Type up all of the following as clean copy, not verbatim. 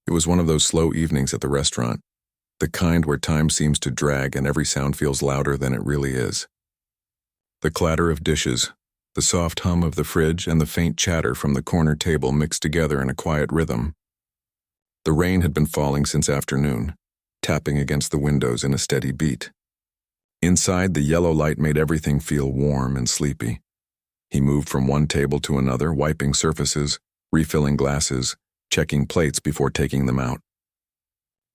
It was one of those slow evenings at the restaurant, the kind where time seems to drag and every sound feels louder than it really is. The clatter of dishes, the soft hum of the fridge, and the faint chatter from the corner table mixed together in a quiet rhythm. The rain had been falling since afternoon, tapping against the windows in a steady beat. Inside, the yellow light made everything feel warm and sleepy. He moved from one table to another, wiping surfaces, refilling glasses, checking plates before taking them out.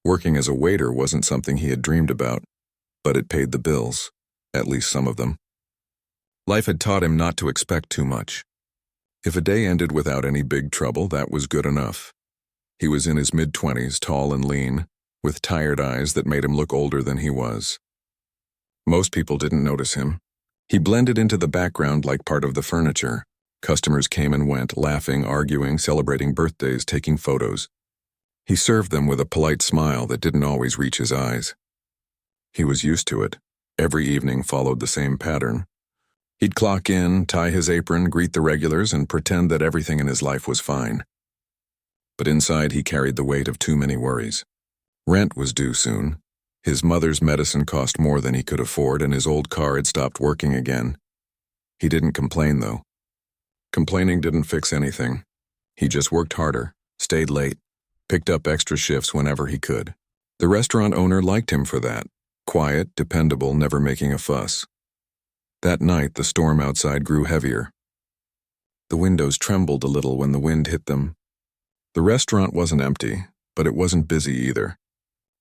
Working as a waiter wasn't something he had dreamed about, but it paid the bills, at least some of them. Life had taught him not to expect too much. If a day ended without any big trouble, that was good enough. He was in his mid-20s, tall and lean, with tired eyes that made him look older than he was. Most people didn't notice him. He blended into the background like part of the furniture. Customers came and went, laughing, arguing, celebrating birthdays, taking photos. He served them with a polite smile that didn't always reach his eyes. He was used to it. Every evening followed the same pattern. He'd clock in, tie his apron, greet the regulars, and pretend that everything in his life was fine. But inside he carried the weight of too many worries. Rent was due soon. His mother's medicine cost more than he could afford, and his old car had stopped working again. He didn't complain, though. Complaining didn't fix anything. He just worked harder, stayed late, picked up extra shifts whenever he could. The restaurant owner liked him for that. Quiet, dependable, never making a fuss. That night, the storm outside grew heavier. The windows trembled a little when the wind hit them. The restaurant wasn't empty, but it wasn't busy either.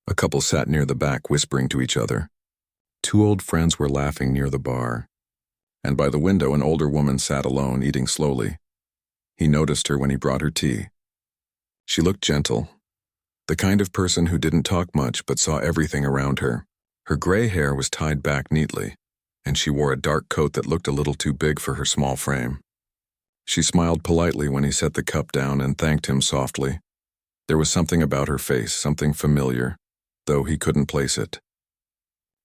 A couple sat near the back, whispering to each other. Two old friends were laughing near the bar. And by the window, an older woman sat alone, eating slowly. He noticed her when he brought her tea. She looked gentle, the kind of person who didn't talk much but saw everything around her. Her gray hair was tied back neatly, and she wore a dark coat that looked a little too big for her small frame. She smiled politely when he set the cup down and thanked him softly. There was something about her face, something familiar, though he couldn't place it.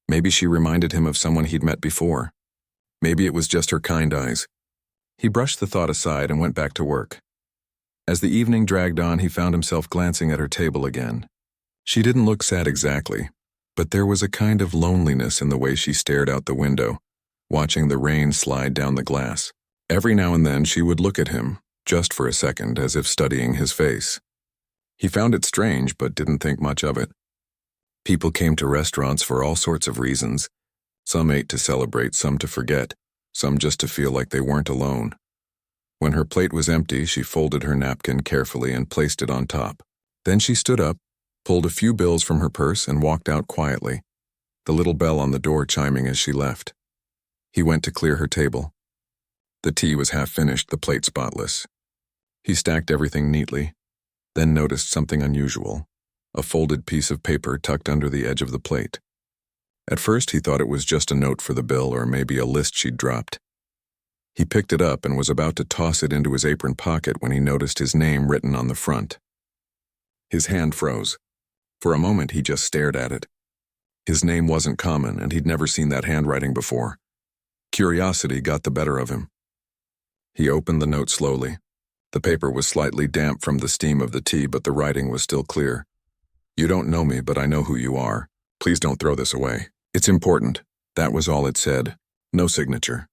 Maybe she reminded him of someone he'd met before. Maybe it was just her kind eyes. He brushed the thought aside and went back to work. As the evening dragged on, he found himself glancing at her table again. She didn't look sad exactly, but there was a kind of loneliness in the way she stared out the window, watching the rain slide down the glass. Every now and then she would look at him, just for a second, as if studying his face. He found it strange, but didn't think much of it. People came to restaurants for all sorts of reasons. Some ate to celebrate, some to forget, some just to feel like they weren't alone. When her plate was empty, she folded her napkin carefully and placed it on top. Then she stood up, pulled a few bills from her purse, and walked out quietly, the little bell on the door chiming as she left. He went to clear her table. The tea was half finished, the plate spotless. He stacked everything neatly, then noticed something unusual, a folded piece of paper tucked under the edge of the plate. At first he thought it was just a note for the bill or maybe a list she'd dropped. He picked it up and was about to toss it into his apron pocket when he noticed his name written on the front. His hand froze. For a moment he just stared at it. His name wasn't common, and he'd never seen that handwriting before. Curiosity got the better of him. He opened the note slowly. The paper was slightly damp from the steam of the tea, but the writing was still clear. "You don't know me, but I know who you are. Please don't throw this away. It's important." That was all it said. No signature.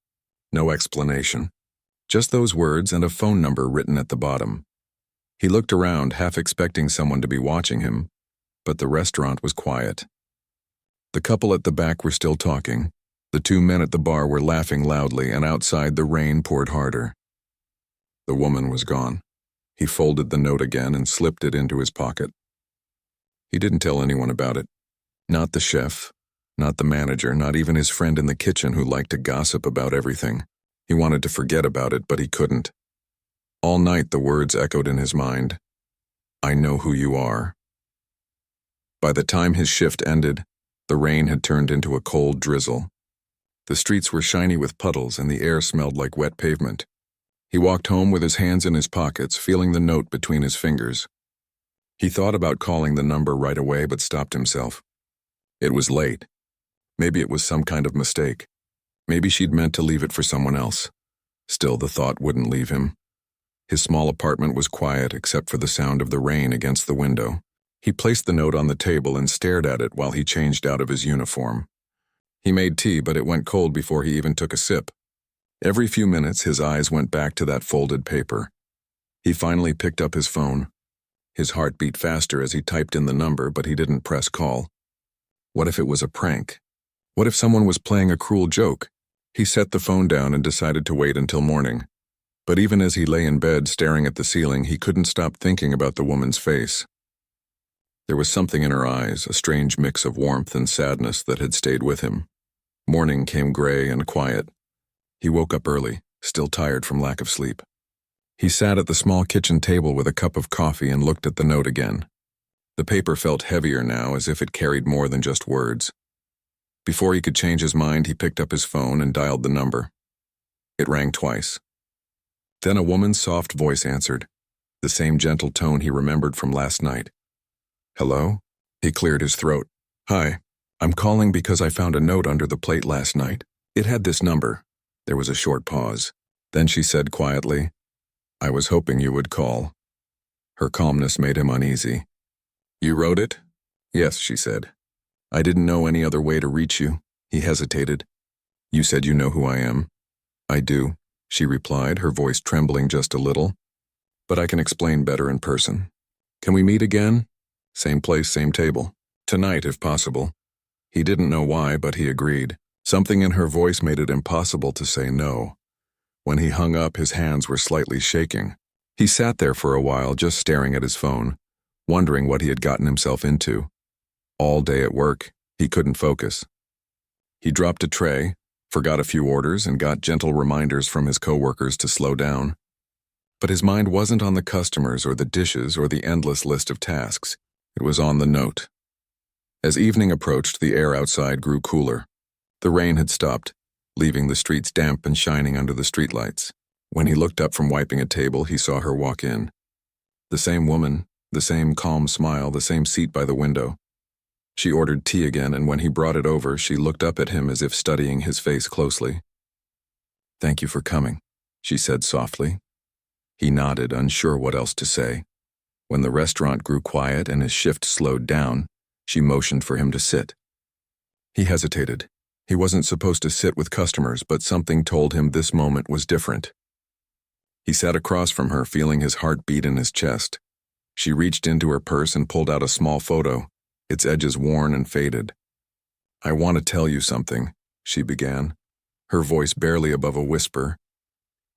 No explanation. Just those words and a phone number written at the bottom. He looked around, half expecting someone to be watching him, but the restaurant was quiet. The couple at the back were still talking. The two men at the bar were laughing loudly, and outside the rain poured harder. The woman was gone. He folded the note again and slipped it into his pocket. He didn't tell anyone about it. Not the chef, not the manager, not even his friend in the kitchen who liked to gossip about everything. He wanted to forget about it, but he couldn't. All night the words echoed in his mind. "I know who you are." By the time his shift ended, the rain had turned into a cold drizzle. The streets were shiny with puddles and the air smelled like wet pavement. He walked home with his hands in his pockets, feeling the note between his fingers. He thought about calling the number right away, but stopped himself. It was late. Maybe it was some kind of mistake. Maybe she'd meant to leave it for someone else. Still, the thought wouldn't leave him. His small apartment was quiet except for the sound of the rain against the window. He placed the note on the table and stared at it while he changed out of his uniform. He made tea, but it went cold before he even took a sip. Every few minutes, his eyes went back to that folded paper. He finally picked up his phone. His heart beat faster as he typed in the number, but he didn't press call. What if it was a prank? What if someone was playing a cruel joke? He set the phone down and decided to wait until morning. But even as he lay in bed staring at the ceiling, he couldn't stop thinking about the woman's face. There was something in her eyes, a strange mix of warmth and sadness that had stayed with him. Morning came gray and quiet. He woke up early, still tired from lack of sleep. He sat at the small kitchen table with a cup of coffee and looked at the note again. The paper felt heavier now, as if it carried more than just words. Before he could change his mind, he picked up his phone and dialed the number. It rang twice. Then a woman's soft voice answered, the same gentle tone he remembered from last night. Hello? He cleared his throat. Hi, I'm calling because I found a note under the plate last night. It had this number. There was a short pause. Then she said quietly, I was hoping you would call. Her calmness made him uneasy. You wrote it? Yes, she said. I didn't know any other way to reach you. He hesitated. You said you know who I am. I do, she replied, her voice trembling just a little. But I can explain better in person. Can we meet again? Same place, same table. Tonight, if possible. He didn't know why, but he agreed. Something in her voice made it impossible to say no. When he hung up, his hands were slightly shaking. He sat there for a while, just staring at his phone, wondering what he had gotten himself into. All day at work, he couldn't focus. He dropped a tray, forgot a few orders, and got gentle reminders from his coworkers to slow down. But his mind wasn't on the customers or the dishes or the endless list of tasks. It was on the note. As evening approached, the air outside grew cooler. The rain had stopped, leaving the streets damp and shining under the streetlights. When he looked up from wiping a table, he saw her walk in. The same woman, the same calm smile, the same seat by the window. She ordered tea again, and when he brought it over, she looked up at him as if studying his face closely. Thank you for coming, she said softly. He nodded, unsure what else to say. When the restaurant grew quiet and his shift slowed down, she motioned for him to sit. He hesitated. He wasn't supposed to sit with customers, but something told him this moment was different. He sat across from her, feeling his heart beat in his chest. She reached into her purse and pulled out a small photo, its edges worn and faded. I want to tell you something, she began, her voice barely above a whisper.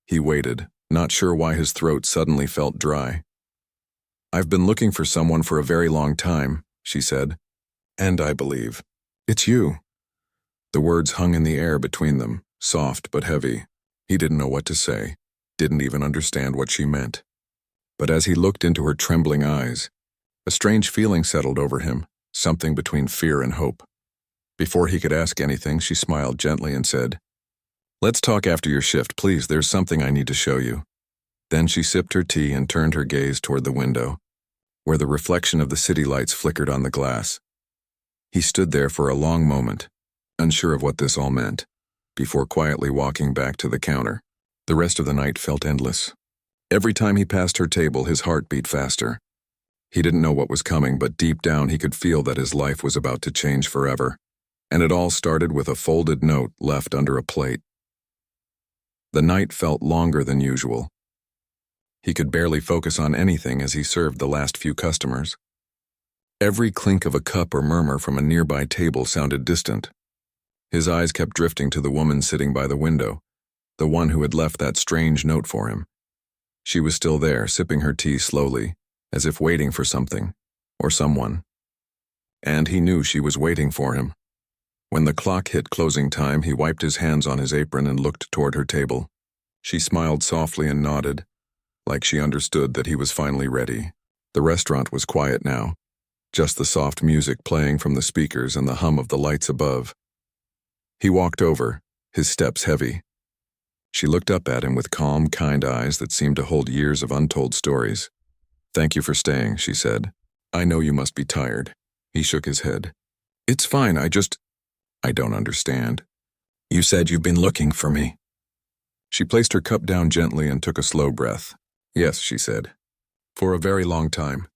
He waited, not sure why his throat suddenly felt dry. I've been looking for someone for a very long time, she said. And I believe it's you. The words hung in the air between them, soft but heavy. He didn't know what to say, didn't even understand what she meant. But as he looked into her trembling eyes, a strange feeling settled over him, something between fear and hope. Before he could ask anything, she smiled gently and said, Let's talk after your shift, please. There's something I need to show you. Then she sipped her tea and turned her gaze toward the window, where the reflection of the city lights flickered on the glass. He stood there for a long moment, unsure of what this all meant, before quietly walking back to the counter. The rest of the night felt endless. Every time he passed her table, his heart beat faster. He didn't know what was coming, but deep down he could feel that his life was about to change forever. And it all started with a folded note left under a plate. The night felt longer than usual. He could barely focus on anything as he served the last few customers. Every clink of a cup or murmur from a nearby table sounded distant. His eyes kept drifting to the woman sitting by the window, the one who had left that strange note for him. She was still there, sipping her tea slowly, as if waiting for something, or someone. And he knew she was waiting for him. When the clock hit closing time, he wiped his hands on his apron and looked toward her table. She smiled softly and nodded, like she understood that he was finally ready. The restaurant was quiet now, just the soft music playing from the speakers and the hum of the lights above. He walked over, his steps heavy. She looked up at him with calm, kind eyes that seemed to hold years of untold stories. Thank you for staying, she said. I know you must be tired. He shook his head. It's fine, I don't understand. You said you've been looking for me. She placed her cup down gently and took a slow breath. Yes, she said. For a very long time.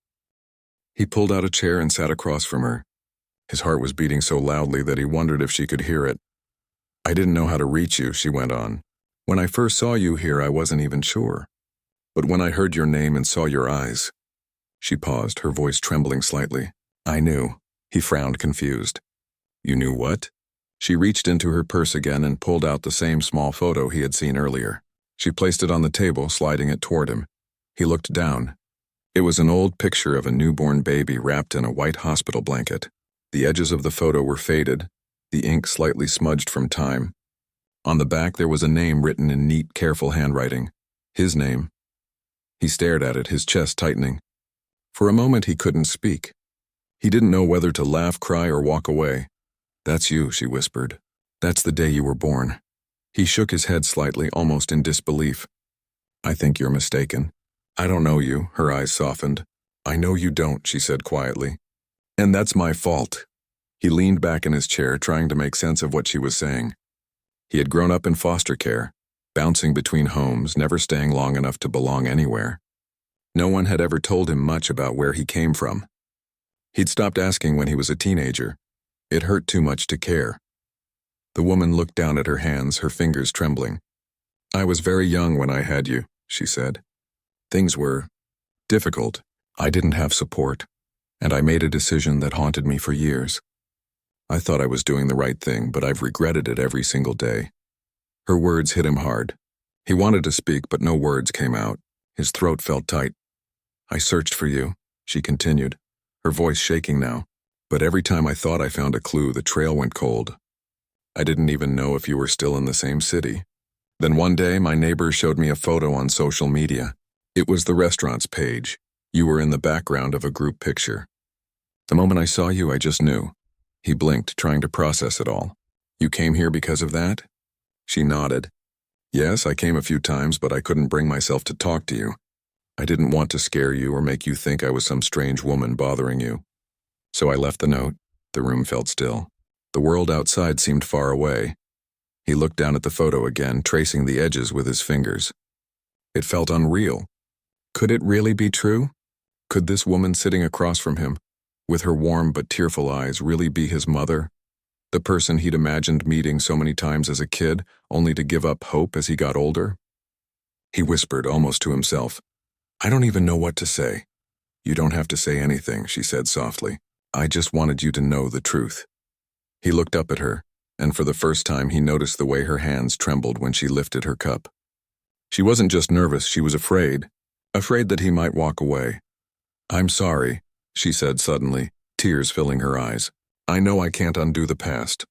He pulled out a chair and sat across from her. His heart was beating so loudly that he wondered if she could hear it. I didn't know how to reach you, she went on. When I first saw you here, I wasn't even sure. But when I heard your name and saw your eyes... She paused, her voice trembling slightly. I knew. He frowned, confused. You knew what? She reached into her purse again and pulled out the same small photo he had seen earlier. She placed it on the table, sliding it toward him. He looked down. It was an old picture of a newborn baby wrapped in a white hospital blanket. The edges of the photo were faded, the ink slightly smudged from time. On the back there was a name written in neat, careful handwriting. His name. He stared at it, his chest tightening. For a moment he couldn't speak. He didn't know whether to laugh, cry, or walk away. That's you, she whispered. That's the day you were born. He shook his head slightly, almost in disbelief. I think you're mistaken. I don't know you, her eyes softened. I know you don't, she said quietly. And that's my fault. He leaned back in his chair, trying to make sense of what she was saying. He had grown up in foster care, bouncing between homes, never staying long enough to belong anywhere. No one had ever told him much about where he came from. He'd stopped asking when he was a teenager. It hurt too much to care. The woman looked down at her hands, her fingers trembling. I was very young when I had you, she said. Things were difficult. I didn't have support, and I made a decision that haunted me for years. I thought I was doing the right thing, but I've regretted it every single day. Her words hit him hard. He wanted to speak, but no words came out. His throat felt tight. I searched for you, she continued, her voice shaking now. But every time I thought I found a clue, the trail went cold. I didn't even know if you were still in the same city. Then one day, my neighbor showed me a photo on social media. It was the restaurant's page. You were in the background of a group picture. The moment I saw you, I just knew. He blinked, trying to process it all. You came here because of that? She nodded. Yes, I came a few times, but I couldn't bring myself to talk to you. I didn't want to scare you or make you think I was some strange woman bothering you. So I left the note. The room felt still. The world outside seemed far away. He looked down at the photo again, tracing the edges with his fingers. It felt unreal. Could it really be true? Could this woman sitting across from him, with her warm but tearful eyes, really be his mother? The person he'd imagined meeting so many times as a kid, only to give up hope as he got older? He whispered, almost to himself, I don't even know what to say. You don't have to say anything, she said softly. I just wanted you to know the truth. He looked up at her, and for the first time he noticed the way her hands trembled when she lifted her cup. She wasn't just nervous, she was afraid that he might walk away. I'm sorry, she said suddenly, tears filling her eyes. I know I can't undo the past.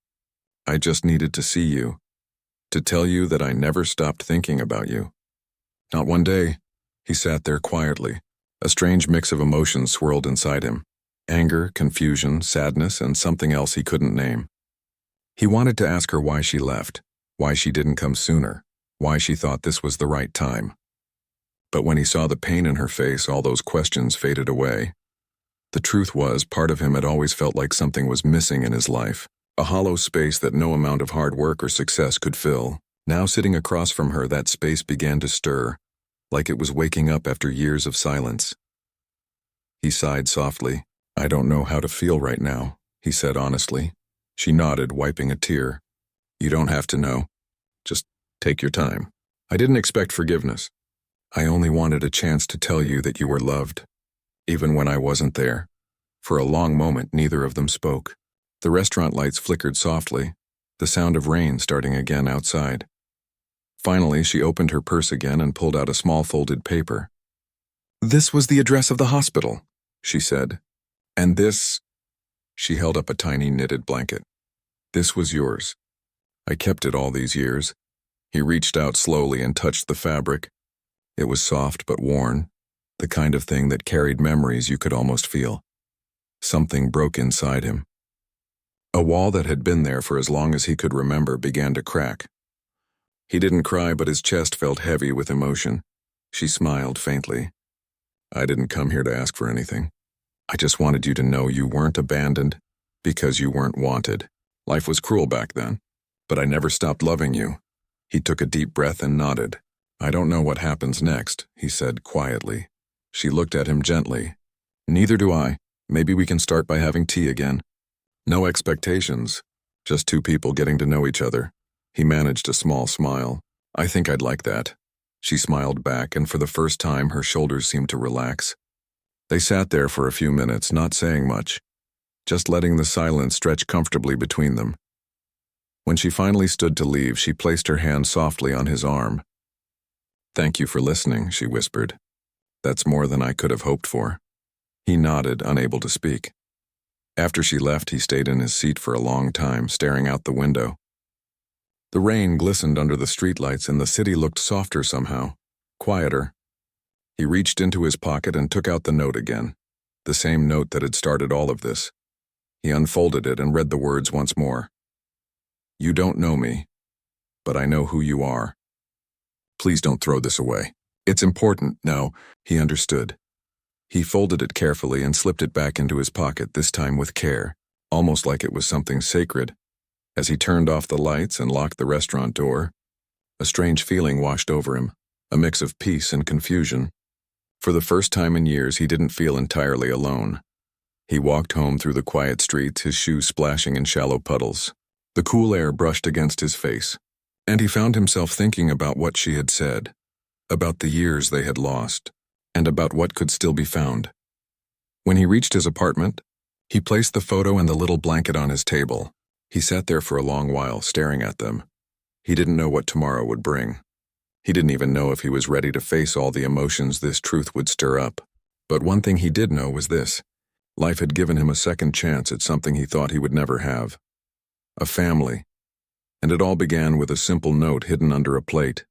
I just needed to see you, to tell you that I never stopped thinking about you. Not one day. He sat there quietly. A strange mix of emotions swirled inside him. Anger, confusion, sadness, and something else he couldn't name. He wanted to ask her why she left, why she didn't come sooner, why she thought this was the right time. But when he saw the pain in her face, all those questions faded away. The truth was, part of him had always felt like something was missing in his life, a hollow space that no amount of hard work or success could fill. Now sitting across from her, that space began to stir, like it was waking up after years of silence. He sighed softly. I don't know how to feel right now, he said honestly. She nodded, wiping a tear. You don't have to know. Just take your time. I didn't expect forgiveness. I only wanted a chance to tell you that you were loved, even when I wasn't there. For a long moment, neither of them spoke. The restaurant lights flickered softly, the sound of rain starting again outside. Finally, she opened her purse again and pulled out a small folded paper. This was the address of the hospital, she said. And this, she held up a tiny knitted blanket. This was yours. I kept it all these years. He reached out slowly and touched the fabric. It was soft but worn, the kind of thing that carried memories you could almost feel. Something broke inside him. A wall that had been there for as long as he could remember began to crack. He didn't cry, but his chest felt heavy with emotion. She smiled faintly. I didn't come here to ask for anything. I just wanted you to know you weren't abandoned because you weren't wanted. Life was cruel back then, but I never stopped loving you. He took a deep breath and nodded. I don't know what happens next, he said quietly. She looked at him gently. Neither do I. Maybe we can start by having tea again. No expectations, just two people getting to know each other. He managed a small smile. I think I'd like that. She smiled back, and for the first time her shoulders seemed to relax. They sat there for a few minutes, not saying much, just letting the silence stretch comfortably between them. When she finally stood to leave, she placed her hand softly on his arm. Thank you for listening, she whispered. That's more than I could have hoped for. He nodded, unable to speak. After she left, he stayed in his seat for a long time, staring out the window. The rain glistened under the streetlights, and the city looked softer somehow, quieter. He reached into his pocket and took out the note again, the same note that had started all of this. He unfolded it and read the words once more. You don't know me, but I know who you are. Please don't throw this away. It's important. No, he understood. He folded it carefully and slipped it back into his pocket, this time with care, almost like it was something sacred. As he turned off the lights and locked the restaurant door, a strange feeling washed over him, a mix of peace and confusion. For the first time in years, he didn't feel entirely alone. He walked home through the quiet streets, his shoes splashing in shallow puddles. The cool air brushed against his face, and he found himself thinking about what she had said, about the years they had lost, and about what could still be found. When he reached his apartment, he placed the photo and the little blanket on his table. He sat there for a long while, staring at them. He didn't know what tomorrow would bring. He didn't even know if he was ready to face all the emotions this truth would stir up. But one thing he did know was this. Life had given him a second chance at something he thought he would never have. A family. And it all began with a simple note hidden under a plate.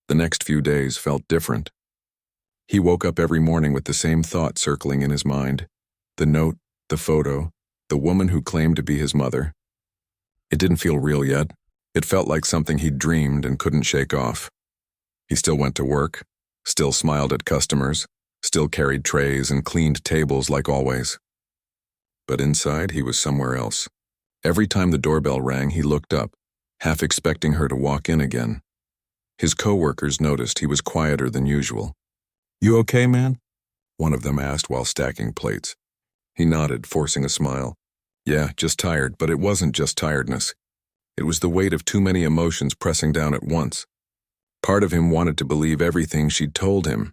The next few days felt different. He woke up every morning with the same thought circling in his mind. The note, the photo, the woman who claimed to be his mother. It didn't feel real yet. It felt like something he'd dreamed and couldn't shake off. He still went to work, still smiled at customers, still carried trays and cleaned tables like always. But inside, he was somewhere else. Every time the doorbell rang, he looked up, half expecting her to walk in again. His coworkers noticed he was quieter than usual. You okay, man? One of them asked while stacking plates. He nodded, forcing a smile. Yeah, just tired, but it wasn't just tiredness. It was the weight of too many emotions pressing down at once. Part of him wanted to believe everything she'd told him.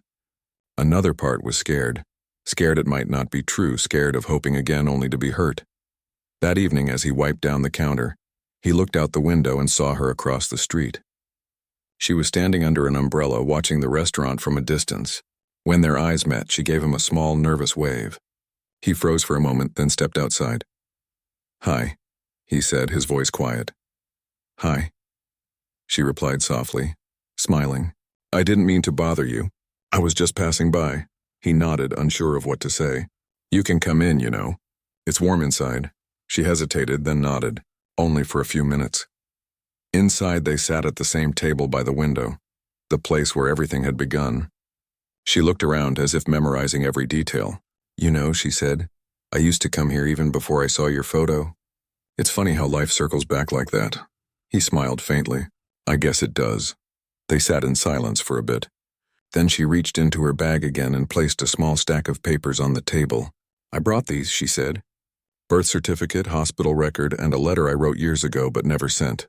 Another part was scared. Scared it might not be true, scared of hoping again only to be hurt. That evening, as he wiped down the counter, he looked out the window and saw her across the street. She was standing under an umbrella watching the restaurant from a distance. When their eyes met, she gave him a small, nervous wave. He froze for a moment, then stepped outside. Hi, he said, his voice quiet. Hi, she replied softly, smiling. I didn't mean to bother you. I was just passing by. He nodded, unsure of what to say. You can come in, you know. It's warm inside. She hesitated, then nodded, only for a few minutes. Inside, they sat at the same table by the window, the place where everything had begun. She looked around as if memorizing every detail. You know, she said, I used to come here even before I saw your photo. It's funny how life circles back like that. He smiled faintly. I guess it does. They sat in silence for a bit. Then she reached into her bag again and placed a small stack of papers on the table. I brought these, she said. Birth certificate, hospital record, and a letter I wrote years ago but never sent.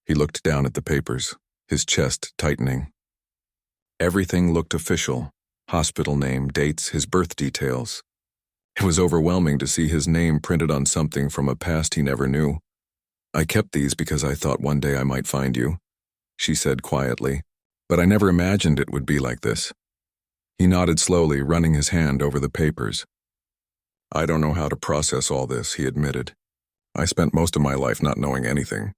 He looked down at the papers, his chest tightening. Everything looked official. Hospital name, dates, his birth details. It was overwhelming to see his name printed on something from a past he never knew. I kept these because I thought one day I might find you, she said quietly, but I never imagined it would be like this. He nodded slowly, running his hand over the papers. I don't know how to process all this, he admitted. I spent most of my life not knowing anything.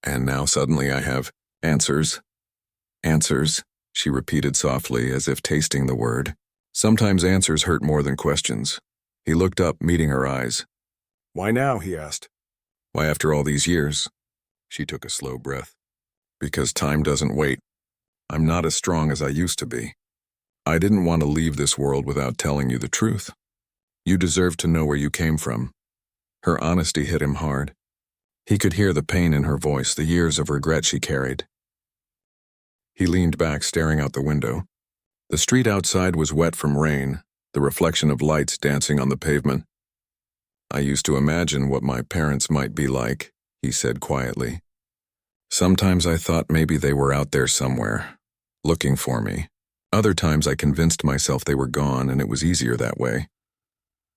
And now suddenly I have answers. Answers, she repeated softly, as if tasting the word. Sometimes answers hurt more than questions. He looked up, meeting her eyes. Why now, he asked. Why after all these years? She took a slow breath. Because time doesn't wait. I'm not as strong as I used to be. I didn't want to leave this world without telling you the truth. You deserve to know where you came from. Her honesty hit him hard. He could hear the pain in her voice, the years of regret she carried. He leaned back, staring out the window. The street outside was wet from rain, the reflection of lights dancing on the pavement. "I used to imagine what my parents might be like," he said quietly. "Sometimes I thought maybe they were out there somewhere, looking for me. Other times I convinced myself they were gone and it was easier that way."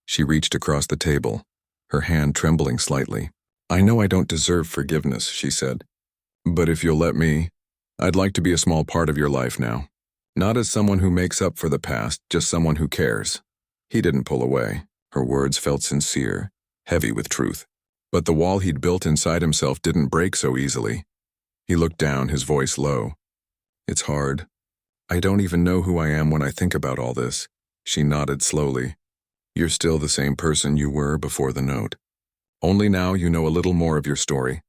She reached across the table, her hand trembling slightly. "I know I don't deserve forgiveness," she said. "But if you'll let me, I'd like to be a small part of your life now. Not as someone who makes up for the past, just someone who cares." He didn't pull away. Her words felt sincere, heavy with truth. But the wall he'd built inside himself didn't break so easily. He looked down, his voice low. "It's hard. I don't even know who I am when I think about all this." She nodded slowly. "You're still the same person you were before the note. Only now you know a little more of your story."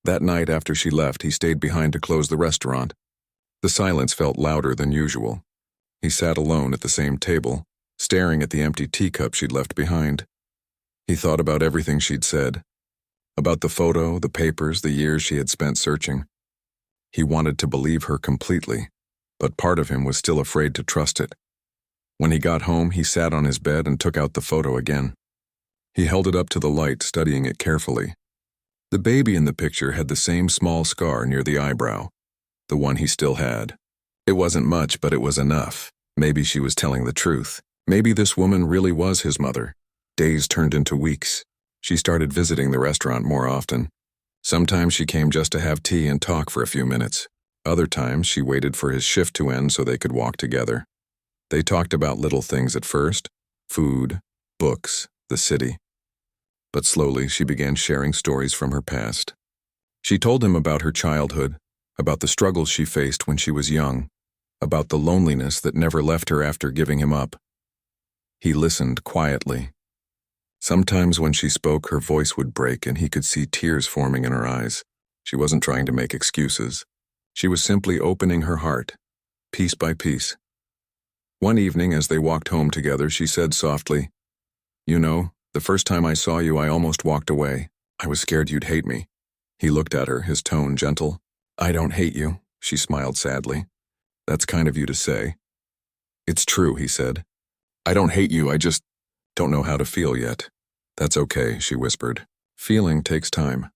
That night after she left, he stayed behind to close the restaurant. The silence felt louder than usual. He sat alone at the same table, staring at the empty teacup she'd left behind. He thought about everything she'd said. About the photo, the papers, the years she had spent searching. He wanted to believe her completely, but part of him was still afraid to trust it. When he got home, he sat on his bed and took out the photo again. He held it up to the light, studying it carefully. The baby in the picture had the same small scar near the eyebrow, the one he still had. It wasn't much, but it was enough. Maybe she was telling the truth. Maybe this woman really was his mother. Days turned into weeks. She started visiting the restaurant more often. Sometimes she came just to have tea and talk for a few minutes. Other times she waited for his shift to end so they could walk together. They talked about little things at first: food, books, the city. But slowly she began sharing stories from her past. She told him about her childhood, about the struggles she faced when she was young, about the loneliness that never left her after giving him up. He listened quietly. Sometimes when she spoke, her voice would break and he could see tears forming in her eyes. She wasn't trying to make excuses. She was simply opening her heart, piece by piece. One evening, as they walked home together, she said softly, "You know, the first time I saw you, I almost walked away. I was scared you'd hate me." He looked at her, his tone gentle. "I don't hate you," she smiled sadly. "That's kind of you to say." "It's true," he said. "I don't hate you, I just don't know how to feel yet." "That's okay," she whispered. "Feeling takes time."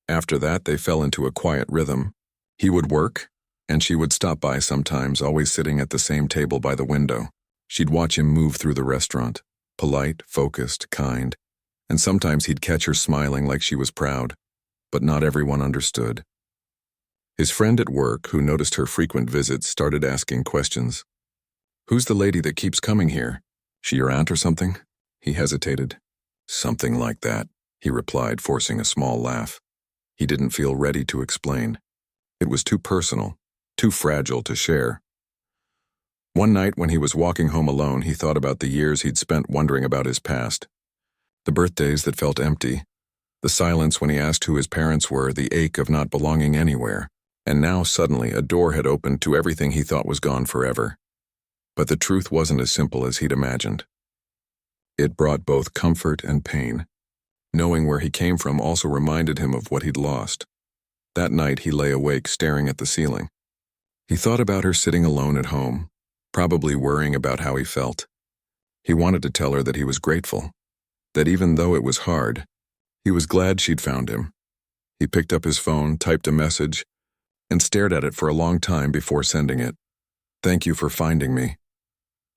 After that, they fell into a quiet rhythm. He would work, and she would stop by sometimes, always sitting at the same table by the window. She'd watch him move through the restaurant, polite, focused, kind, and sometimes he'd catch her smiling like she was proud, but not everyone understood. His friend at work, who noticed her frequent visits, started asking questions. "Who's the lady that keeps coming here? She your aunt or something?" He hesitated. "Something like that," he replied, forcing a small laugh. He didn't feel ready to explain. It was too personal, too fragile to share. One night when he was walking home alone, he thought about the years he'd spent wondering about his past. The birthdays that felt empty, the silence when he asked who his parents were, the ache of not belonging anywhere. And now suddenly a door had opened to everything he thought was gone forever. But the truth wasn't as simple as he'd imagined. It brought both comfort and pain. Knowing where he came from also reminded him of what he'd lost. That night he lay awake, staring at the ceiling. He thought about her sitting alone at home, probably worrying about how he felt. He wanted to tell her that he was grateful, that even though it was hard, he was glad she'd found him. He picked up his phone, typed a message, and stared at it for a long time before sending it. "Thank you for finding me."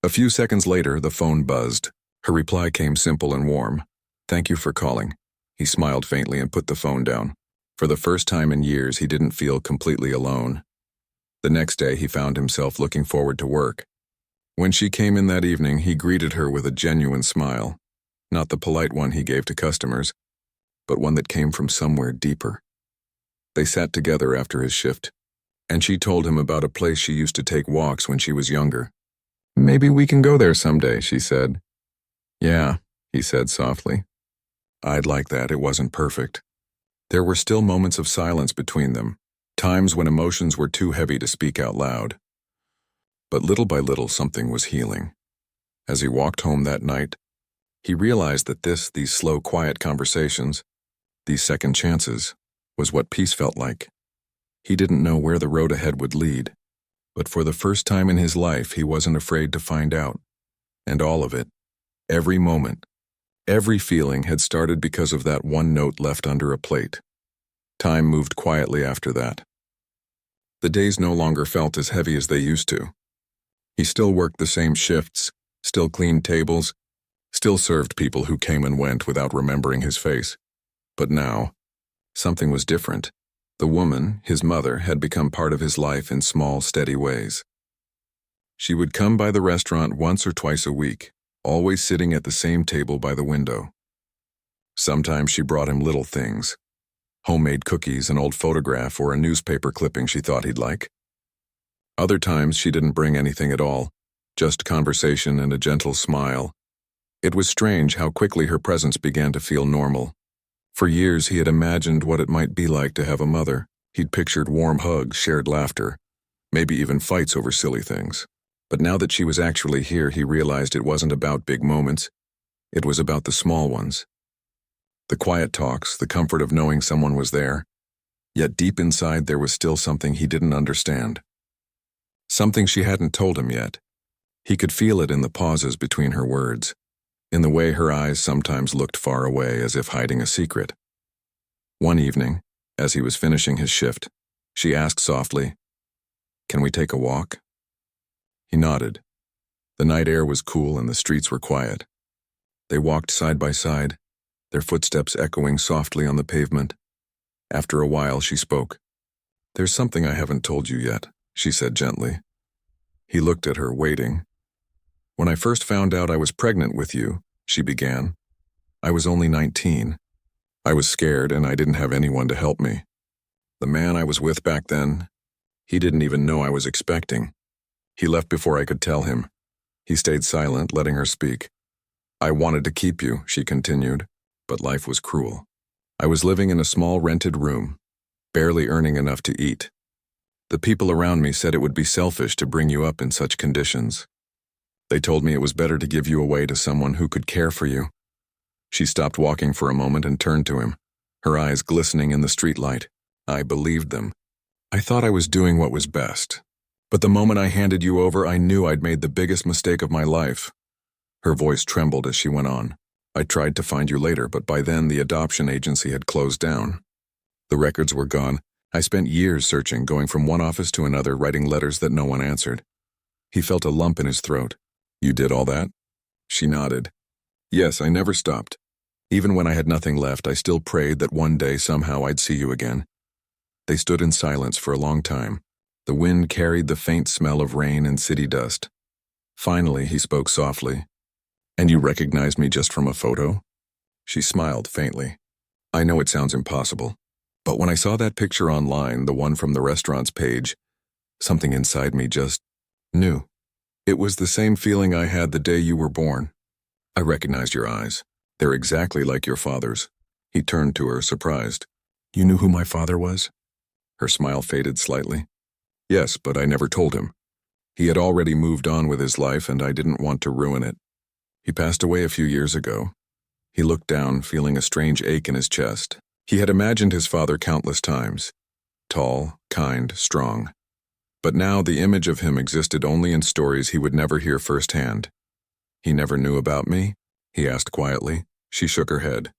A few seconds later, the phone buzzed. Her reply came simple and warm. "Thank you for calling." He smiled faintly and put the phone down. For the first time in years, he didn't feel completely alone. The next day, he found himself looking forward to work. When she came in that evening, he greeted her with a genuine smile. Not the polite one he gave to customers, but one that came from somewhere deeper. They sat together after his shift, and she told him about a place she used to take walks when she was younger. "Maybe we can go there someday," she said. "Yeah," he said softly. "I'd like that. It wasn't perfect." There were still moments of silence between them, times when emotions were too heavy to speak out loud. But little by little, something was healing. As he walked home that night, he realized that these slow, quiet conversations, these second chances, was what peace felt like. He didn't know where the road ahead would lead, But for the first time in his life, he wasn't afraid to find out. And all of it, every moment, every feeling had started because of that one note left under a plate. Time moved quietly after that. The days no longer felt as heavy as they used to. He still worked the same shifts, still cleaned tables, still served people who came and went without remembering his face. But now, something was different. The woman, his mother, had become part of his life in small, steady ways. She would come by the restaurant once or twice a week, always sitting at the same table by the window. Sometimes she brought him little things, homemade cookies, an old photograph, or a newspaper clipping she thought he'd like. Other times she didn't bring anything at all, just conversation and a gentle smile. It was strange how quickly her presence began to feel normal. For years he had imagined what it might be like to have a mother. He'd pictured warm hugs, shared laughter, maybe even fights over silly things. But now that she was actually here, he realized it wasn't about big moments. It was about the small ones. The quiet talks, the comfort of knowing someone was there. Yet deep inside there was still something he didn't understand. Something she hadn't told him yet. He could feel it in the pauses between her words, in the way her eyes sometimes looked far away as if hiding a secret. One evening, as he was finishing his shift, she asked softly, "Can we take a walk?" He nodded. The night air was cool and the streets were quiet. They walked side by side, their footsteps echoing softly on the pavement. After a while, she spoke. "There's something I haven't told you yet," she said gently. He looked at her, waiting. "When I first found out I was pregnant with you," she began, "I was only 19. I was scared and I didn't have anyone to help me. The man I was with back then, he didn't even know I was expecting. He left before I could tell him." He stayed silent, letting her speak. "I wanted to keep you," she continued, "but life was cruel. I was living in a small rented room, barely earning enough to eat. The people around me said it would be selfish to bring you up in such conditions. They told me it was better to give you away to someone who could care for you." She stopped walking for a moment and turned to him, her eyes glistening in the streetlight. "I believed them. I thought I was doing what was best. But the moment I handed you over, I knew I'd made the biggest mistake of my life." Her voice trembled as she went on. "I tried to find you later, but by then the adoption agency had closed down. The records were gone. I spent years searching, going from one office to another, writing letters that no one answered." He felt a lump in his throat. "You did all that?" She nodded. "Yes, I never stopped. Even when I had nothing left, I still prayed that one day somehow I'd see you again." They stood in silence for a long time. The wind carried the faint smell of rain and city dust. Finally, he spoke softly. "And you recognized me just from a photo?" She smiled faintly. "I know it sounds impossible, but when I saw that picture online, the one from the restaurant's page, something inside me just knew. It was the same feeling I had the day you were born. I recognized your eyes. They're exactly like your father's." He turned to her, surprised. "You knew who my father was?" Her smile faded slightly. "Yes, but I never told him. He had already moved on with his life and I didn't want to ruin it. He passed away a few years ago." He looked down, feeling a strange ache in his chest. He had imagined his father countless times. Tall, kind, strong. But now the image of him existed only in stories he would never hear firsthand. "He never knew about me?" he asked quietly. She shook her head.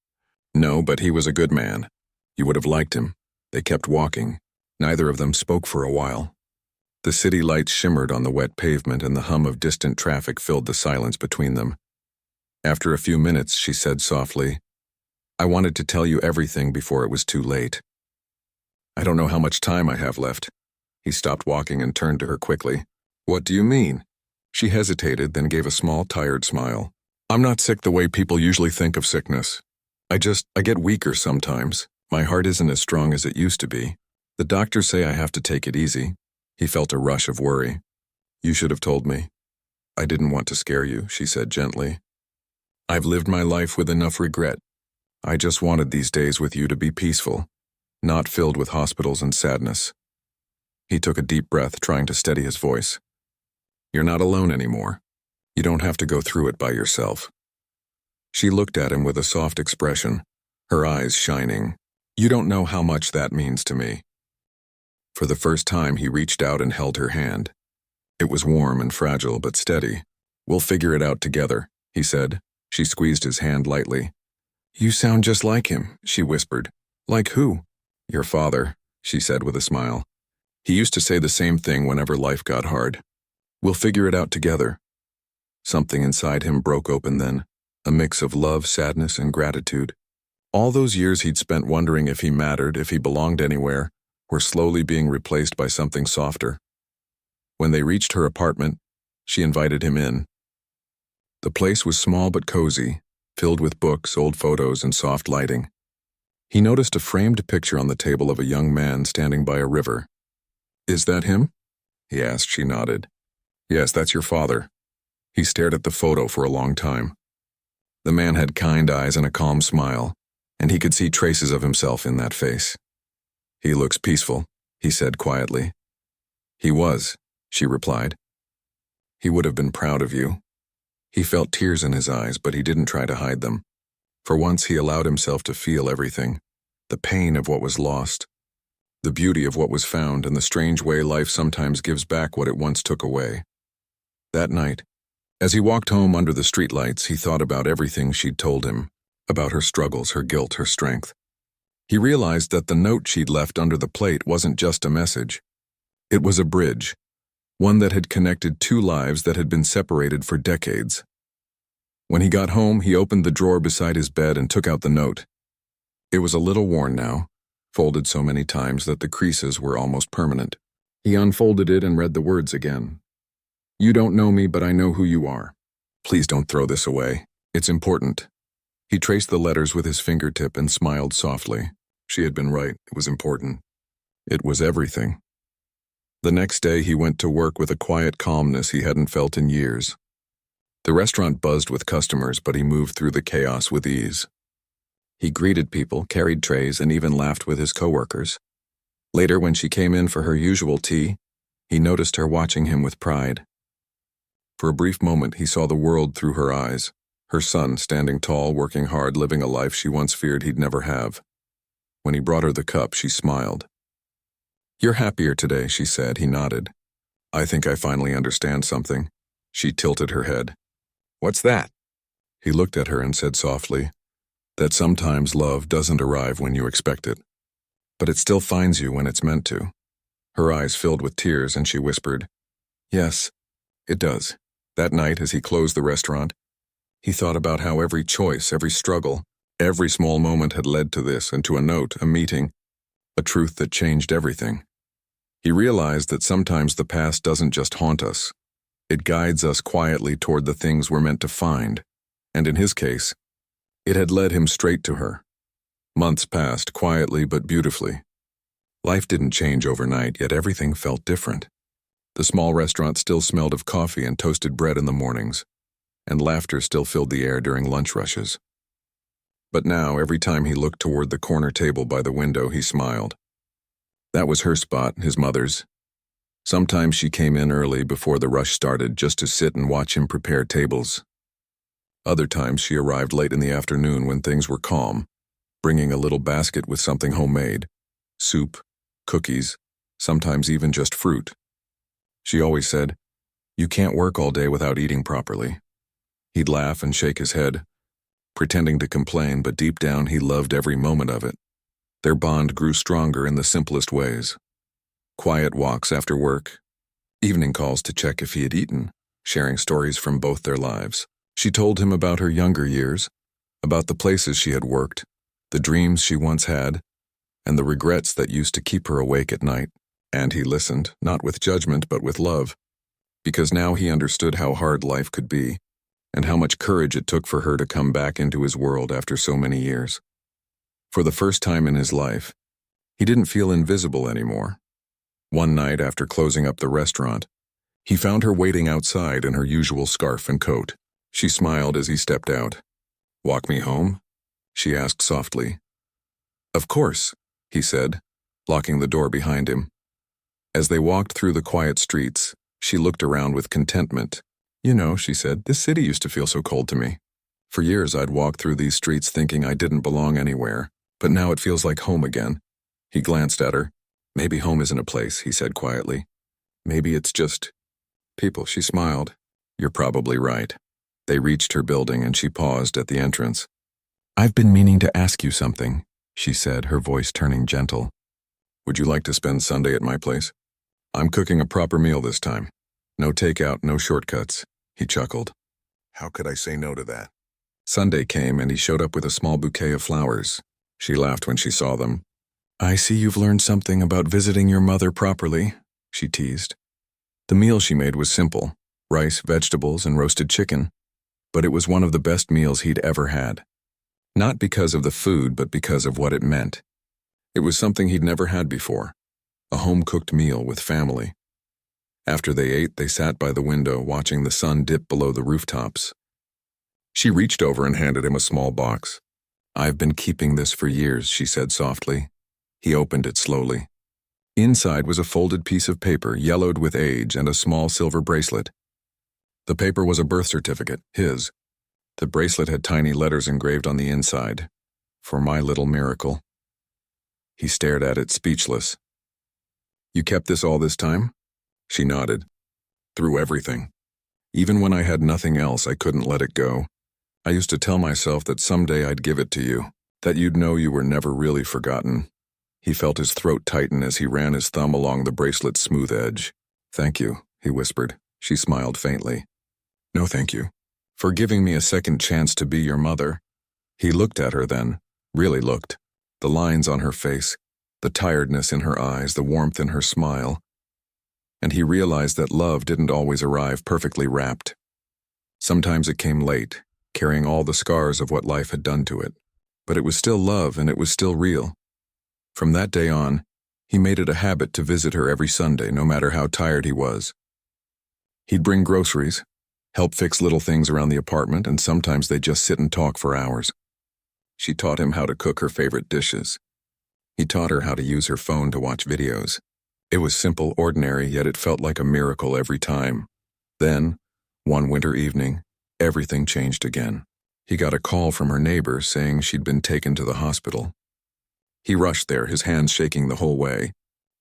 "No, but he was a good man. You would have liked him." They kept walking. Neither of them spoke for a while. The city lights shimmered on the wet pavement and the hum of distant traffic filled the silence between them. After a few minutes, she said softly, "I wanted to tell you everything before it was too late. I don't know how much time I have left." He stopped walking and turned to her quickly. "What do you mean?" She hesitated, then gave a small, tired smile. "I'm not sick the way people usually think of sickness. I get weaker sometimes. My heart isn't as strong as it used to be. The doctors say I have to take it easy." He felt a rush of worry. "You should have told me." "I didn't want to scare you," she said gently. "I've lived my life with enough regret. I just wanted these days with you to be peaceful, not filled with hospitals and sadness." He took a deep breath, trying to steady his voice. "You're not alone anymore. You don't have to go through it by yourself." She looked at him with a soft expression, her eyes shining. "You don't know how much that means to me." For the first time, he reached out and held her hand. It was warm and fragile, but steady. "We'll figure it out together," he said. She squeezed his hand lightly. "You sound just like him," she whispered. "Like who?" "Your father," she said with a smile. "He used to say the same thing whenever life got hard. We'll figure it out together." Something inside him broke open then, a mix of love, sadness, and gratitude. All those years he'd spent wondering if he mattered, if he belonged anywhere, were slowly being replaced by something softer. When they reached her apartment, she invited him in. The place was small but cozy, filled with books, old photos, and soft lighting. He noticed a framed picture on the table of a young man standing by a river. "Is that him?" he asked. She nodded. "Yes, that's your father." He stared at the photo for a long time. The man had kind eyes and a calm smile, and he could see traces of himself in that face. "He looks peaceful," he said quietly. "He was," she replied. "He would have been proud of you." He felt tears in his eyes, but he didn't try to hide them. For once he allowed himself to feel everything, the pain of what was lost, the beauty of what was found, and the strange way life sometimes gives back what it once took away. That night, as he walked home under the streetlights, he thought about everything she'd told him, about her struggles, her guilt, her strength. He realized that the note she'd left under the plate wasn't just a message. It was a bridge, one that had connected two lives that had been separated for decades. When he got home, he opened the drawer beside his bed and took out the note. It was a little worn now, folded so many times that the creases were almost permanent. He unfolded it and read the words again. "You don't know me, but I know who you are. Please don't throw this away. It's important." He traced the letters with his fingertip and smiled softly. She had been right. It was important. It was everything. The next day, he went to work with a quiet calmness he hadn't felt in years. The restaurant buzzed with customers, but he moved through the chaos with ease. He greeted people, carried trays, and even laughed with his coworkers. Later, when she came in for her usual tea, he noticed her watching him with pride. For a brief moment, he saw the world through her eyes, her son standing tall, working hard, living a life she once feared he'd never have. When he brought her the cup, she smiled. "You're happier today," she said. He nodded. "I think I finally understand something." She tilted her head. "What's that?" He looked at her and said softly, "That sometimes love doesn't arrive when you expect it, but it still finds you when it's meant to." Her eyes filled with tears and she whispered, "Yes, it does." That night, as he closed the restaurant, he thought about how every choice, every struggle, every small moment had led to this and to a note, a meeting, a truth that changed everything. He realized that sometimes the past doesn't just haunt us. It guides us quietly toward the things we're meant to find, and in his case, it had led him straight to her. Months passed, quietly but beautifully. Life didn't change overnight, yet everything felt different. The small restaurant still smelled of coffee and toasted bread in the mornings, and laughter still filled the air during lunch rushes. But now, every time he looked toward the corner table by the window, he smiled. That was her spot, his mother's. Sometimes she came in early before the rush started just to sit and watch him prepare tables. Other times she arrived late in the afternoon when things were calm, bringing a little basket with something homemade, soup, cookies, sometimes even just fruit. She always said, "You can't work all day without eating properly." He'd laugh and shake his head, pretending to complain, but deep down he loved every moment of it. Their bond grew stronger in the simplest ways. Quiet walks after work, evening calls to check if he had eaten, sharing stories from both their lives. She told him about her younger years, about the places she had worked, the dreams she once had, and the regrets that used to keep her awake at night. And he listened, not with judgment but with love, because now he understood how hard life could be, and how much courage it took for her to come back into his world after so many years. For the first time in his life, he didn't feel invisible anymore. One night after closing up the restaurant, he found her waiting outside in her usual scarf and coat. She smiled as he stepped out. "Walk me home?" she asked softly. "Of course," he said, locking the door behind him. As they walked through the quiet streets, she looked around with contentment. "You know," she said, "this city used to feel so cold to me. For years I'd walk through these streets thinking I didn't belong anywhere, but now it feels like home again." He glanced at her. "Maybe home isn't a place," he said quietly. "Maybe it's just People, she smiled. You're probably right. They reached her building and she paused at the entrance. I've been meaning to ask you something, she said, her voice turning gentle. Would you like to spend Sunday at my place? I'm cooking a proper meal this time. No takeout, no shortcuts. He chuckled. How could I say no to that? Sunday came and he showed up with a small bouquet of flowers. She laughed when she saw them. I see you've learned something about visiting your mother properly, she teased. The meal she made was simple, rice, vegetables, and roasted chicken, but it was one of the best meals he'd ever had. Not because of the food, but because of what it meant. It was something he'd never had before, a home-cooked meal with family. After they ate, they sat by the window watching the sun dip below the rooftops. She reached over and handed him a small box. I've been keeping this for years, she said softly. He opened it slowly. Inside was a folded piece of paper, yellowed with age, and a small silver bracelet. The paper was a birth certificate, his. The bracelet had tiny letters engraved on the inside. For my little miracle. He stared at it, speechless. You kept this all this time? She nodded. Through everything. Even when I had nothing else, I couldn't let it go. I used to tell myself that someday I'd give it to you, that you'd know you were never really forgotten. He felt his throat tighten as he ran his thumb along the bracelet's smooth edge. Thank you, he whispered. She smiled faintly. No thank you. For giving me a second chance to be your mother. He looked at her then, really looked. The lines on her face, the tiredness in her eyes, the warmth in her smile. And he realized that love didn't always arrive perfectly wrapped. Sometimes it came late, carrying all the scars of what life had done to it. But it was still love and it was still real. From that day on, he made it a habit to visit her every Sunday, no matter how tired he was. He'd bring groceries, help fix little things around the apartment, and sometimes they'd just sit and talk for hours. She taught him how to cook her favorite dishes. He taught her how to use her phone to watch videos. It was simple, ordinary, yet it felt like a miracle every time. Then, one winter evening, everything changed again. He got a call from her neighbor saying she'd been taken to the hospital. He rushed there, his hands shaking the whole way.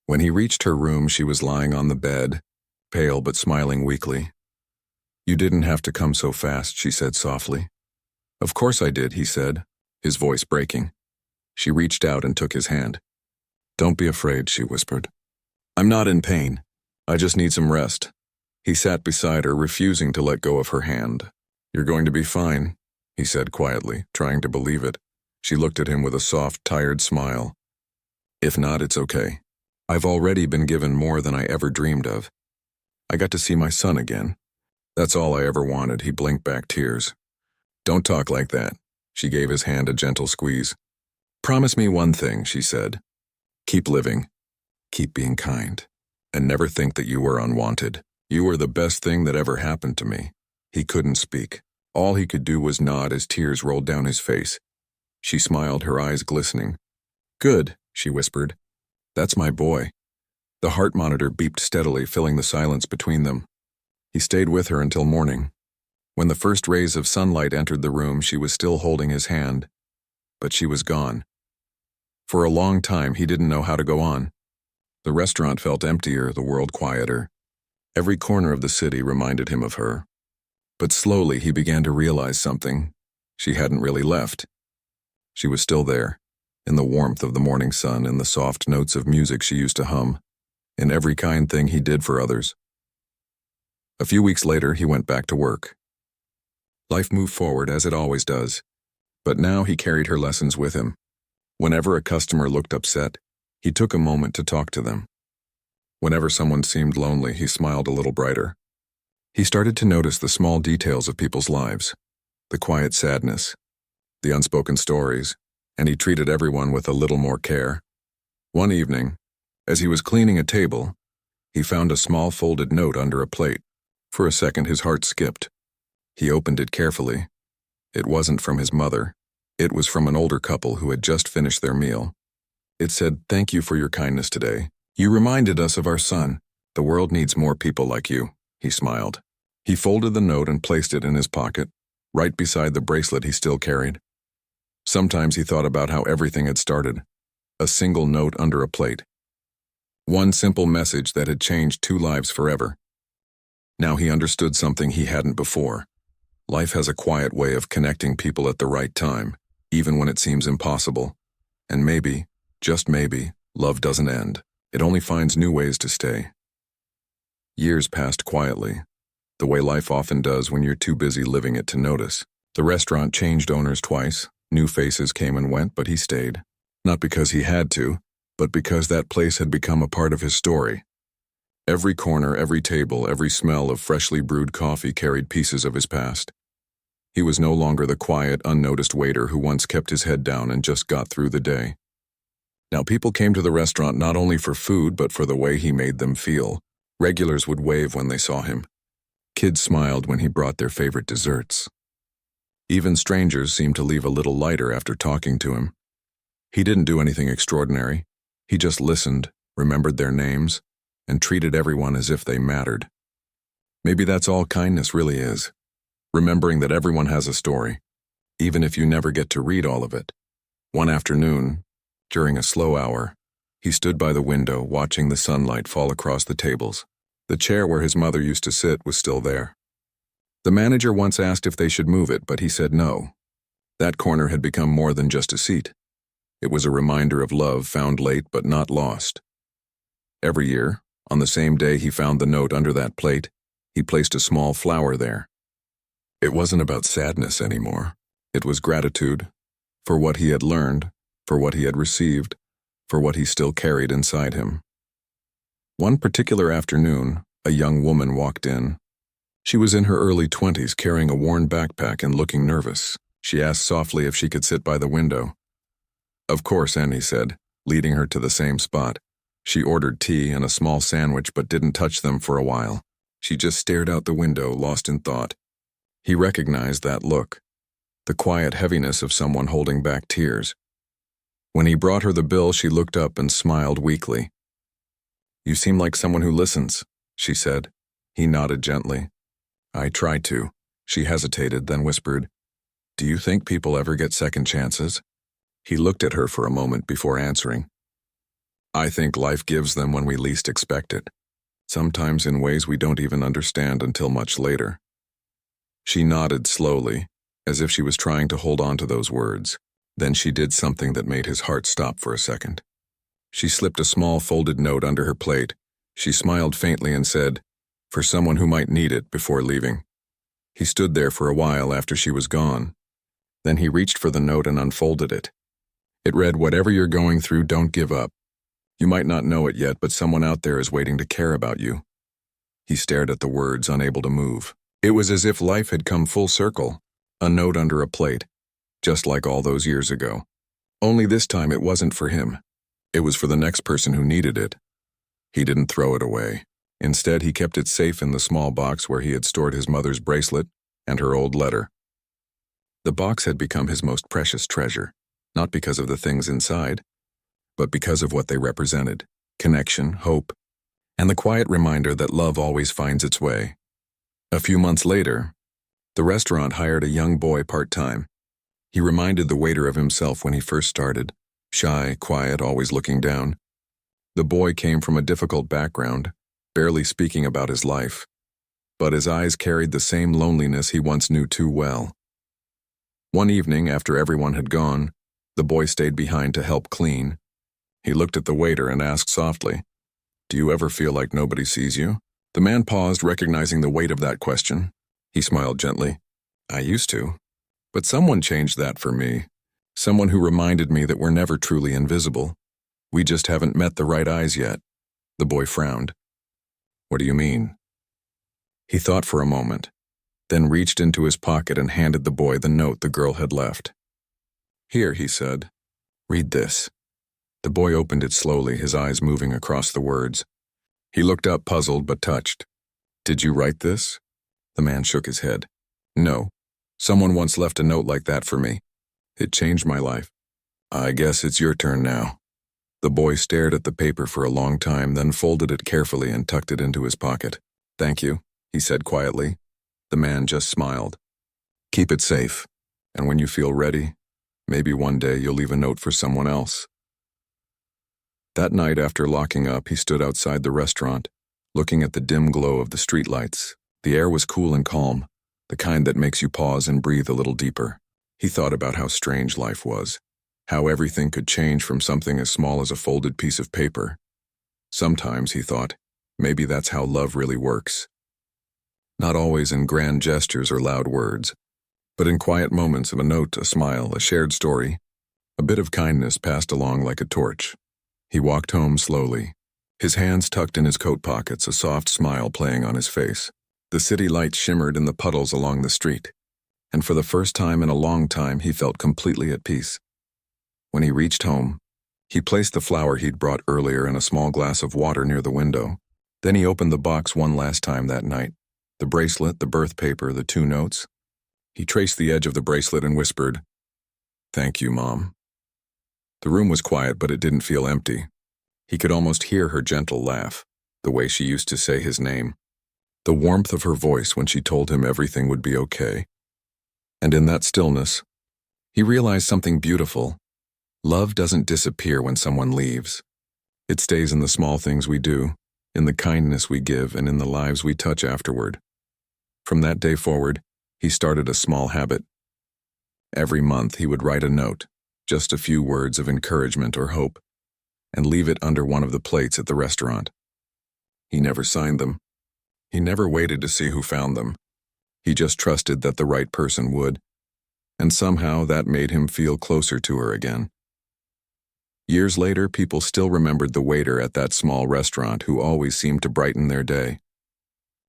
When he reached her room, she was lying on the bed, pale but smiling weakly. You didn't have to come so fast, she said softly. Of course I did, he said, his voice breaking. She reached out and took his hand. Don't be afraid, she whispered. I'm not in pain. I just need some rest. He sat beside her, refusing to let go of her hand. You're going to be fine, he said quietly, trying to believe it. She looked at him with a soft, tired smile. If not, it's okay. I've already been given more than I ever dreamed of. I got to see my son again. That's all I ever wanted, he blinked back tears. Don't talk like that. She gave his hand a gentle squeeze. Promise me one thing, she said. Keep living. Keep being kind. And never think that you were unwanted. You were the best thing that ever happened to me. He couldn't speak. All he could do was nod as tears rolled down his face. She smiled, her eyes glistening. Good, she whispered. That's my boy. The heart monitor beeped steadily, filling the silence between them. He stayed with her until morning. When the first rays of sunlight entered the room, she was still holding his hand. But she was gone. For a long time, he didn't know how to go on. The restaurant felt emptier, the world quieter. Every corner of the city reminded him of her. But slowly he began to realize something. She hadn't really left. She was still there, in the warmth of the morning sun, in the soft notes of music she used to hum, in every kind thing he did for others. A few weeks later, he went back to work. Life moved forward as it always does, but now he carried her lessons with him. Whenever a customer looked upset, he took a moment to talk to them. Whenever someone seemed lonely, he smiled a little brighter. He started to notice the small details of people's lives, the quiet sadness, the unspoken stories, and he treated everyone with a little more care. One evening, as he was cleaning a table, he found a small folded note under a plate. For a second, his heart skipped. He opened it carefully. It wasn't from his mother. It was from an older couple who had just finished their meal. It said, "Thank you for your kindness today. You reminded us of our son. The world needs more people like you," he smiled. He folded the note and placed it in his pocket, right beside the bracelet he still carried. Sometimes he thought about how everything had started. A single note under a plate. One simple message that had changed two lives forever. Now he understood something he hadn't before. Life has a quiet way of connecting people at the right time, even when it seems impossible. And maybe, just maybe, love doesn't end. It only finds new ways to stay. Years passed quietly, the way life often does when you're too busy living it to notice. The restaurant changed owners twice. New faces came and went, but he stayed. Not because he had to, but because that place had become a part of his story. Every corner, every table, every smell of freshly brewed coffee carried pieces of his past. He was no longer the quiet, unnoticed waiter who once kept his head down and just got through the day. Now people came to the restaurant not only for food, but for the way he made them feel. Regulars would wave when they saw him. Kids smiled when he brought their favorite desserts. Even strangers seemed to leave a little lighter after talking to him. He didn't do anything extraordinary. He just listened, remembered their names, and treated everyone as if they mattered. Maybe that's all kindness really is. Remembering that everyone has a story, even if you never get to read all of it. One afternoon, during a slow hour, he stood by the window watching the sunlight fall across the tables. The chair where his mother used to sit was still there. The manager once asked if they should move it, but he said no. That corner had become more than just a seat. It was a reminder of love found late but not lost. Every year, on the same day he found the note under that plate, he placed a small flower there. It wasn't about sadness anymore. It was gratitude for what he had learned, for what he had received, for what he still carried inside him. One particular afternoon, a young woman walked in. She was in her early 20s, carrying a worn backpack and looking nervous. She asked softly if she could sit by the window. Of course, Annie said, leading her to the same spot. She ordered tea and a small sandwich but didn't touch them for a while. She just stared out the window, lost in thought. He recognized that look, the quiet heaviness of someone holding back tears. When he brought her the bill, she looked up and smiled weakly. "You seem like someone who listens," she said. He nodded gently. "I try to." She hesitated, then whispered, "Do you think people ever get second chances?" He looked at her for a moment before answering. "I think life gives them when we least expect it, sometimes in ways we don't even understand until much later." She nodded slowly, as if she was trying to hold on to those words. Then she did something that made his heart stop for a second. She slipped a small folded note under her plate. She smiled faintly and said, "For someone who might need it," before leaving. He stood there for a while after she was gone. Then he reached for the note and unfolded it. It read, "Whatever you're going through, don't give up. You might not know it yet, but someone out there is waiting to care about you." He stared at the words, unable to move. It was as if life had come full circle, a note under a plate, just like all those years ago. Only this time it wasn't for him. It was for the next person who needed it. He didn't throw it away. Instead, he kept it safe in the small box where he had stored his mother's bracelet and her old letter. The box had become his most precious treasure, not because of the things inside, but because of what they represented: connection, hope, and the quiet reminder that love always finds its way. A few months later, the restaurant hired a young boy part-time. He reminded the waiter of himself when he first started, shy, quiet, always looking down. The boy came from a difficult background, barely speaking about his life, but his eyes carried the same loneliness he once knew too well. One evening, after everyone had gone, the boy stayed behind to help clean. He looked at the waiter and asked softly, "Do you ever feel like nobody sees you?" The man paused, recognizing the weight of that question. He smiled gently. "I used to, but someone changed that for me. Someone who reminded me that we're never truly invisible. We just haven't met the right eyes yet." The boy frowned. "What do you mean?" He thought for a moment, then reached into his pocket and handed the boy the note the girl had left. "Here," he said. "Read this." The boy opened it slowly, his eyes moving across the words. He looked up, puzzled but touched. "Did you write this?" The man shook his head. "No. Someone once left a note like that for me. It changed my life. I guess it's your turn now." The boy stared at the paper for a long time, then folded it carefully and tucked it into his pocket. "Thank you," he said quietly. The man just smiled. "Keep it safe, and when you feel ready, maybe one day you'll leave a note for someone else." That night, after locking up, he stood outside the restaurant, looking at the dim glow of the streetlights. The air was cool and calm, the kind that makes you pause and breathe a little deeper. He thought about how strange life was, how everything could change from something as small as a folded piece of paper. Sometimes, he thought, maybe that's how love really works. Not always in grand gestures or loud words, but in quiet moments of a note, a smile, a shared story, a bit of kindness passed along like a torch. He walked home slowly, his hands tucked in his coat pockets, a soft smile playing on his face. The city lights shimmered in the puddles along the street, and for the first time in a long time he felt completely at peace. When he reached home, he placed the flower he'd brought earlier in a small glass of water near the window. Then he opened the box one last time that night. The bracelet, the birth paper, the 2 notes. He traced the edge of the bracelet and whispered, "Thank you, Mom." The room was quiet, but it didn't feel empty. He could almost hear her gentle laugh, the way she used to say his name, the warmth of her voice when she told him everything would be okay. And in that stillness, he realized something beautiful. Love doesn't disappear when someone leaves. It stays in the small things we do, in the kindness we give, and in the lives we touch afterward. From that day forward, he started a small habit. Every month he would write a note, just a few words of encouragement or hope, and leave it under one of the plates at the restaurant. He never signed them. He never waited to see who found them. He just trusted that the right person would, and somehow that made him feel closer to her again. Years later, people still remembered the waiter at that small restaurant who always seemed to brighten their day.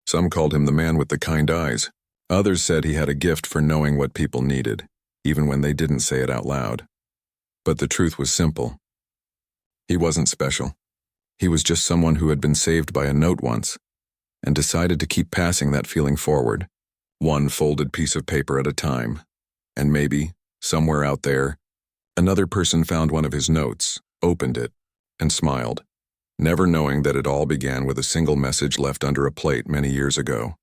Some called him the man with the kind eyes. Others said he had a gift for knowing what people needed, even when they didn't say it out loud. But the truth was simple. He wasn't special. He was just someone who had been saved by a note once, and decided to keep passing that feeling forward, one folded piece of paper at a time. And maybe, somewhere out there, another person found one of his notes, opened it, and smiled, never knowing that it all began with a single message left under a plate many years ago.